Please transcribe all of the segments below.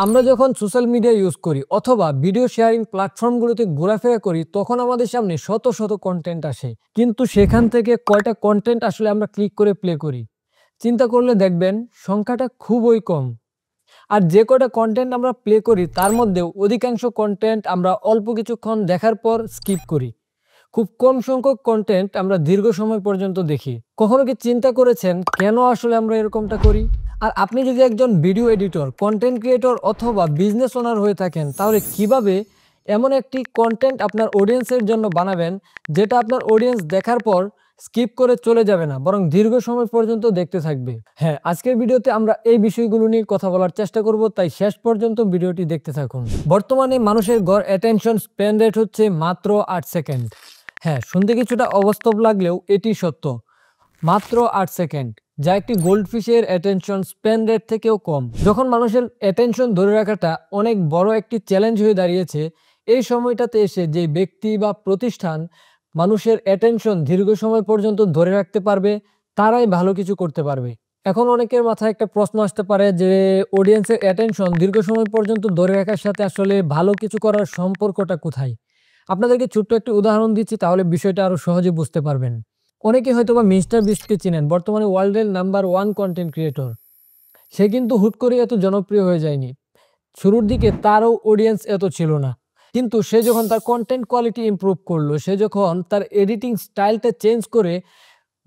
আমরা যখন social media use করি অথবা ভিডিও শেয়ারিং প্ল্যাটফর্মগুলোতে ঘোরাফেরা করি তখন আমাদের সামনে শত শত কন্টেন্ট আসে, কিন্তু সেখান থেকে কয়টা কন্টেন্ট আসলে আমরা ক্লিক করে প্লে করি চিন্তা করলে দেখবেন সংখ্যাটা খুবই কম। আর যে কয়টা কন্টেন্ট আমরা প্লে করি তার মধ্যেও অধিকাংশ কন্টেন্ট আমরা অল্প কিছুক্ষণ দেখার পর স্কিপ করি। খুব কম সংখ্যক কন্টেন্ট আমরা দীর্ঘ সময় পর্যন্ত দেখি। কখনো কি চিন্তা করেছেন কেন আসলে আমরা এরকমটা করি? আর আপনি যদি একজন ভিডিও এডিটর, কন্টেন্ট ক্রিয়েটর অথবা বিজনেস ওনার হয়ে থাকেন তাহলে কিভাবে এমন একটি কন্টেন্ট আপনার অডিয়েন্সের জন্য বানাবেন যেটা আপনার অডিয়েন্স দেখার পর স্কিপ করে চলে যাবে না, বরং দীর্ঘ সময় পর্যন্ত দেখতে থাকবে। হ্যাঁ, আজকের ভিডিওতে আমরা এই বিষয়গুলো নিয়ে কথা বলার চেষ্টা করব, তাই শেষ পর্যন্ত ভিডিওটি দেখতে থাকুন। বর্তমানে মানুষের গড় অ্যাটেনশন স্প্যান রেট হচ্ছে মাত্র 8 সেকেন্ড। হ্যাঁ, শুনতে কিছুটা অবাস্তব লাগলেও এটি সত্য। মাত্র 8 সেকেন্ড, যা একটি গোল্ডফিশের অ্যাটেনশন স্প্যান রেট থেকেও কম। যখন মানুষের অ্যাটেনশন ধরে রাখাটা অনেক বড় একটি চ্যালেঞ্জ হয়ে দাঁড়িয়েছে, এই সময়টাতে এসে যে ব্যক্তি বা প্রতিষ্ঠান মানুষের অ্যাটেনশন দীর্ঘ সময় পর্যন্ত ধরে রাখতে পারবে তারাই ভালো কিছু করতে পারবে। এখন অনেকের মাথায় একটা প্রশ্ন আসতে পারে যে অডিয়েন্সের অ্যাটেনশন দীর্ঘ সময় পর্যন্ত ধরে রাখার সাথে আসলে ভালো কিছু করার সম্পর্কটা কোথায়? আপনাদেরকে ছোট্ট একটি উদাহরণ দিচ্ছি, তাহলে বিষয়টা আরো সহজে বুঝতে পারবেন। অনেকে হয়তোবা মিস্টার বিস্টকে চিনেন, বর্তমানে ওয়ার্ল্ডের নাম্বার 1 কন্টেন্ট ক্রিয়েটর। সে কিন্তু হুট করে এত জনপ্রিয় হয়ে যায়নি। শুরুর দিকে তারও অডিয়েন্স এত ছিল না। কিন্তু সে যখন তার কন্টেন্ট কোয়ালিটি ইমপ্রুভ করলো, সে যখন তার এডিটিং স্টাইলটা চেঞ্জ করে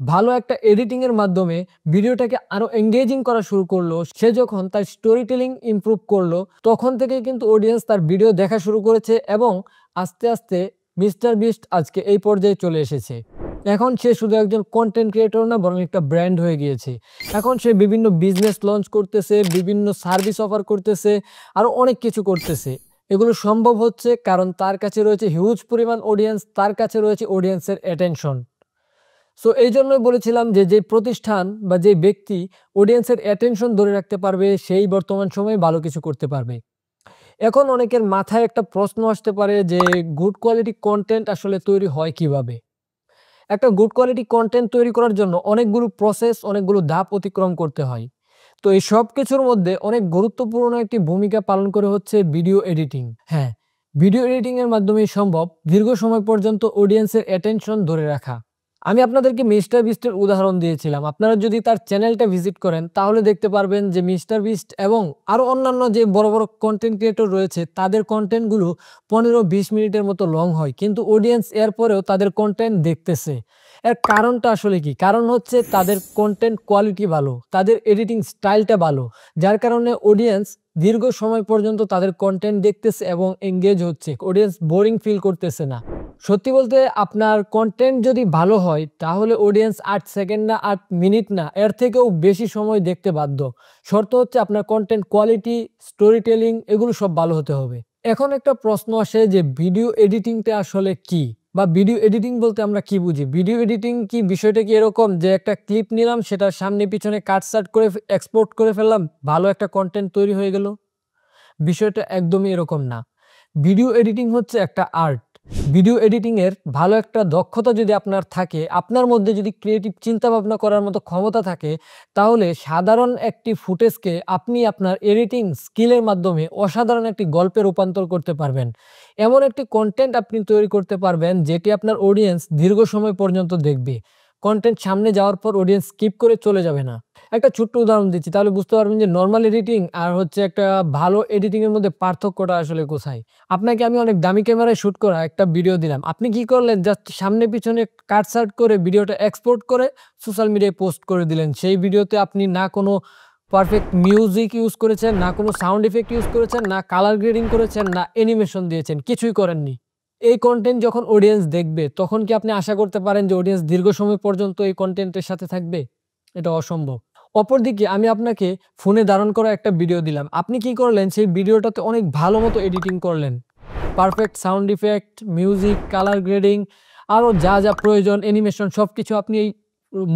ভালো একটা এডিটিং এর মাধ্যমে ভিডিওটাকে আরো এঙ্গেজিং করা শুরু করলো, সে যখন তার স্টোরি টেলিং ইমপ্রুভ করলো, তখন থেকেই কিন্তু অডিয়েন্স তার ভিডিও দেখা শুরু করেছে এবং আস্তে আস্তে মিস্টার বিস্ট আজকে এই পর্যায়ে চলে এসেছে। এখন সে শুধু একজন কন্টেন্ট ক্রিয়েটর না, বরং একটা ব্র্যান্ড হয়ে গিয়েছে। এখন সে বিভিন্ন বিজনেস লঞ্চ করতেছে, বিভিন্ন সার্ভিস অফার করতেছে, আরো অনেক কিছু করতেছে। এগুলো সম্ভব হচ্ছে কারণ তার কাছে রয়েছে হিউজ পরিমাণ অডিয়েন্স, তার কাছে রয়েছে অডিয়েন্সের অ্যাটেনশন। সো এই জন্যই বলেছিলাম যে প্রতিষ্ঠান বা যে ব্যক্তি অডিয়েন্সের অ্যাটেনশন ধরে রাখতে পারবে সেই বর্তমান সময়ে ভালো কিছু করতে পারবে। এখন অনেকের মাথায় একটা প্রশ্ন আসতে পারে যে গুড কোয়ালিটি কন্টেন্ট আসলে তৈরি হয় কিভাবে? একটা গুড কোয়ালিটি কন্টেন্ট তৈরি করার জন্য অনেকগুলো প্রসেস, অনেকগুলো ধাপ অতিক্রম করতে হয়। তো এই সব কিছুর মধ্যে অনেক গুরুত্বপূর্ণ একটি ভূমিকা পালন করে হচ্ছে ভিডিও এডিটিং। হ্যাঁ, ভিডিও এডিটিং এর মাধ্যমেই সম্ভব দীর্ঘ সময় পর্যন্ত অডিয়েন্সের অ্যাটেনশন ধরে রাখা। আমি আপনাদেরকে মিস্টার বিস্টের উদাহরণ দিয়েছিলাম। আপনারা যদি তার চ্যানেলটা ভিজিট করেন তাহলে দেখতে পারবেন যে মিস্টার বিস্ট এবং আরো অন্যান্য যে বড় বড় কন্টেন্ট ক্রিয়েটর রয়েছে তাদের কন্টেন্টগুলো 15-20 মিনিটের মতো লং হয়, কিন্তু অডিয়েন্স এরপরেও তাদের কন্টেন্ট দেখতেছে। এর কারণটা আসলে কি? কারণ হচ্ছে তাদের কন্টেন্ট কোয়ালিটি ভালো, তাদের এডিটিং স্টাইলটা ভালো, যার কারণে অডিয়েন্স দীর্ঘ সময় পর্যন্ত তাদের কন্টেন্ট দেখতেছে এবং এঙ্গেজ হচ্ছে। অডিয়েন্স বোরিং ফিল করতেছে না। সত্যি বলতে আপনার কন্টেন্ট যদি ভালো হয় তাহলে অডিয়েন্স 8 সেকেন্ড না, 8 মিনিট না, এর থেকেও বেশি সময় দেখতে বাধ্য। শর্ত হচ্ছে আপনার কন্টেন্ট কোয়ালিটি, স্টোরি টেলিং এগুলো সব ভালো হতে হবে। এখন একটা প্রশ্ন আসে যে ভিডিও এডিটিংটা আসলে কি? বা ভিডিও এডিটিং বলতে আমরা কি বুঝি? ভিডিও এডিটিং কি বিষয়টা কি এরকম যে একটা ক্লিপ নিলাম, সেটার সামনে পিছনে কাটছাঁট করে এক্সপোর্ট করে ফেললাম, ভালো একটা কন্টেন্ট তৈরি হয়ে গেল? বিষয়টা একদমই এরকম না। ভিডিও এডিটিং হচ্ছে একটা আর্ট। ভিডিও এডিটিং এর ভালো একটা দক্ষতা যদি আপনার থাকে, আপনার মধ্যে যদি ক্রিয়েটিভ চিন্তা ভাবনা করার মতো ক্ষমতা থাকে, তাহলে সাধারণ একটি ফুটেজকে আপনি আপনার এডিটিং স্কিলের মাধ্যমে অসাধারণ একটি গল্পে রূপান্তর করতে পারবেন। এমন একটি কন্টেন্ট আপনি তৈরি করতে পারবেন যেটি আপনার অডিয়েন্স দীর্ঘ সময় পর্যন্ত দেখবে। কন্টেন্ট সামনে যাওয়ার পর অডিয়েন্স স্কিপ করে চলে যাবে না। একটা ছোট্ট উদাহরণ দিচ্ছি, তাহলে বুঝতে পারবেন যে নরমাল এডিটিং আর হচ্ছে একটা ভালো এডিটিং এর মধ্যে পার্থক্যটা আসলে কোথায়। আপনাকে আমি অনেক দামি ক্যামেরায় শুট করা একটা ভিডিও দিলাম, আপনি কি করলেন? জাস্ট সামনে পিছনে কাটছাঁট করে ভিডিওটা এক্সপোর্ট করে সোশ্যাল মিডিয়ায় পোস্ট করে দিলেন। সেই ভিডিওতে আপনি না কোনো পারফেক্ট মিউজিক ইউজ করেছেন, না কোনো সাউন্ড ইফেক্ট ইউজ করেছেন, না কালার গ্রেডিং করেছেন, না অ্যানিমেশন দিয়েছেন, কিছুই করেননি। এই কন্টেন্ট যখন অডিয়েন্স দেখবে তখন কি আপনি আশা করতে পারেন যে অডিয়েন্স দীর্ঘ সময় পর্যন্ত এই কন্টেন্টের সাথে থাকবে? এটা অসম্ভব। অপরদিকে আমি আপনাকে ফোনে ধারণ করা একটা ভিডিও দিলাম, আপনি কি করলেন? সেই ভিডিওটাতে অনেক ভালো মতো এডিটিং করলেন, perfect sound effect, music, colour grading, আরও যা যা প্রয়োজন, অ্যানিমেশন সবকিছু আপনি এই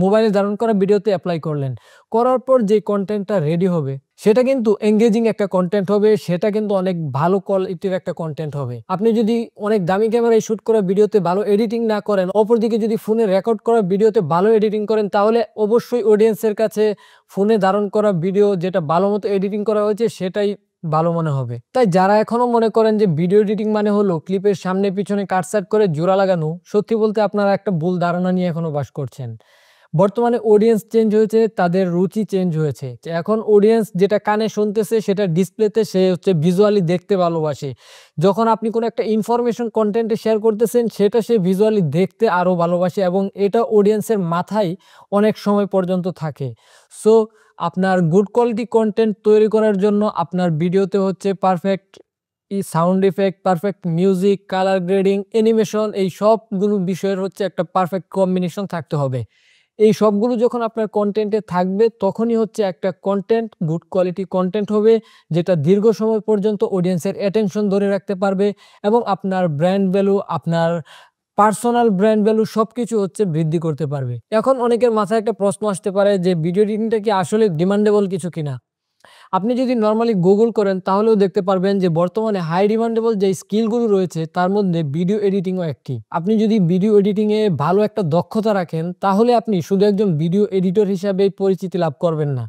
মোবাইলে ধারণ করা ভিডিওতে অ্যাপ্লাই করলেন। করার পর যে কন্টেন্টটা রেডি হবে সেটা কিন্তু এঙ্গেজিং একটা কন্টেন্ট হবে, সেটা কিন্তু অনেক ভালো কোয়ালিটির একটা কন্টেন্ট হবে। আপনি যদি অনেক দামি ক্যামেরায় শুট করা ভিডিওতে ভালো এডিটিং না করেন, অপরদিকে যদি ফোনে রেকর্ড করা ভিডিওতে ভালো এডিটিং করেন, তাহলে অবশ্যই অডিয়েন্সের কাছে ফোনে ধারণ করা ভিডিও যেটা ভালো মতো এডিটিং করা হয়েছে সেটাই ভালো মনে হবে। তাই যারা এখনো মনে করেন যে ভিডিও এডিটিং মানে হলো ক্লিপের সামনে পিছনে কাটছাঁট করে জোড়া লাগানো, সত্যি বলতে আপনারা একটা ভুল ধারণা নিয়ে এখনো বাস করছেন। বর্তমানে অডিয়েন্স চেঞ্জ হয়েছে, তাদের রুচি চেঞ্জ হয়েছে। যে এখন অডিয়েন্স যেটা কানে শুনতেছে সেটা ডিসপ্লেতে সে হচ্ছে ভিজুয়ালি দেখতে ভালোবাসে। যখন আপনি কোনো একটা ইনফরমেশন কনটেন্টে শেয়ার করতেছেন সেটা সে ভিজুয়ালি দেখতে আরো ভালোবাসে এবং এটা অডিয়েন্সের মাথায় অনেক সময় পর্যন্ত থাকে। সো আপনার গুড কোয়ালিটি কনটেন্ট তৈরি করার জন্য আপনার ভিডিওতে হচ্ছে perfect sound effect, perfect music, colour grading, animation এই সবগুলো বিষয়ের হচ্ছে একটা পারফেক্ট কম্বিনেশন থাকতে হবে। এই সবগুলো যখন আপনার কনটেন্টে থাকবে তখনই হচ্ছে একটা কনটেন্ট গুড কোয়ালিটি কনটেন্ট হবে, যেটা দীর্ঘ সময় পর্যন্ত অডিয়েন্সের অ্যাটেনশন ধরে রাখতে পারবে এবং আপনার ব্র্যান্ড ভ্যালু, আপনার পার্সোনাল ব্র্যান্ড ভ্যালু সবকিছু হচ্ছে বৃদ্ধি করতে পারবে। এখন অনেকের মাথায় একটা প্রশ্ন আসতে পারে যে ভিডিও এডিটিংটা কি আসলে ডিমান্ডেবল কিছু কিনা? আপনি যদি নরমালি গুগল করেন তাহলেও দেখতে পারবেন যে বর্তমানে হাই ডিমান্ডেবল যে স্কিলগুলো রয়েছে তার মধ্যে ভিডিও এডিটিংও একটি। আপনি যদি ভিডিও এডিটিং এ ভালো একটা দক্ষতা রাখেন তাহলে আপনি শুধু একজন ভিডিও এডিটর হিসাবেই পরিচিতি লাভ করবেন না,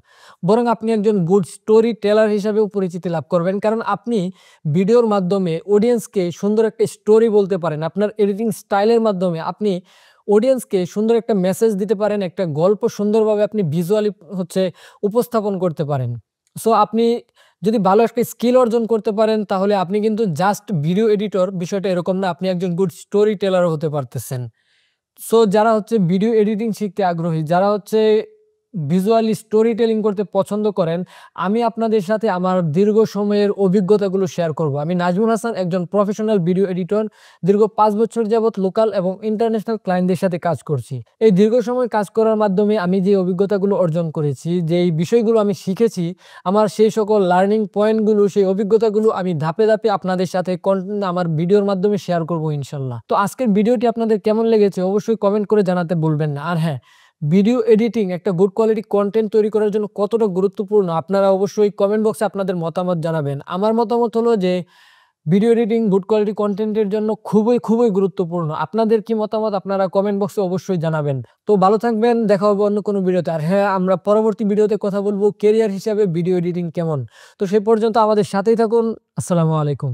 বরং আপনি একজন গুড স্টোরি টেলার হিসাবেও পরিচিতি লাভ করবেন। কারণ আপনি ভিডিওর মাধ্যমে অডিয়েন্সকে সুন্দর একটা স্টোরি বলতে পারেন। আপনার এডিটিং স্টাইলের মাধ্যমে আপনি অডিয়েন্সকে সুন্দর একটা মেসেজ দিতে পারেন, একটা গল্প সুন্দরভাবে আপনি ভিজুয়ালি হচ্ছে উপস্থাপন করতে পারেন। সো আপনি যদি ভালো একটা স্কিল অর্জন করতে পারেন তাহলে আপনি কিন্তু জাস্ট ভিডিও এডিটর বিষয়টা এরকম না, আপনি একজন গুড স্টোরি টেলারও হতে পারতেছেন। সো যারা হচ্ছে ভিডিও এডিটিং শিখতে আগ্রহী, যারা হচ্ছে ভিজুয়ালি স্টোরি টেলিং করতে পছন্দ করেন, আমি আপনাদের সাথে আমার দীর্ঘ সময়ের অভিজ্ঞতাগুলো শেয়ার করব। আমি নাজমুল হাসান, একজন প্রফেশনাল ভিডিও এডিটর। দীর্ঘ ৫ বছর যাবৎ লোকাল এবং ইন্টারন্যাশনাল ক্লায়েন্টদের সাথে কাজ করছি। এই দীর্ঘ সময় কাজ করার মাধ্যমে আমি যে অভিজ্ঞতাগুলো অর্জন করেছি, যেই বিষয়গুলো আমি শিখেছি, আমার সেই সকল লার্নিং পয়েন্টগুলো, সেই অভিজ্ঞতাগুলো আমি ধাপে, ধাপে আপনাদের সাথে আমার ভিডিওর মাধ্যমে শেয়ার করব ইনশাল্লাহ। তো আজকের ভিডিওটি আপনাদের কেমন লেগেছে অবশ্যই কমেন্ট করে জানাতে ভুলবেন না। আর হ্যাঁ, ভিডিও এডিটিং একটা গুড কোয়ালিটি কনটেন্ট তৈরি করার জন্য কতটা গুরুত্বপূর্ণ আপনারা অবশ্যই কমেন্ট বক্সে আপনাদের মতামত জানাবেন। আমার মতামত হলো যে ভিডিও এডিটিং গুড কোয়ালিটি কনটেন্টের জন্য খুবই, খুবই গুরুত্বপূর্ণ। আপনাদের কি মতামত আপনারা কমেন্ট বক্সে অবশ্যই জানাবেন। তো ভালো থাকবেন, দেখা হবে অন্য কোনো ভিডিওতে। আর হ্যাঁ, আমরা পরবর্তী ভিডিওতে কথা বলবো ক্যারিয়ার হিসাবে ভিডিও এডিটিং কেমন। তো সেই পর্যন্ত আমাদের সাথেই থাকুন। আসসালামু আলাইকুম।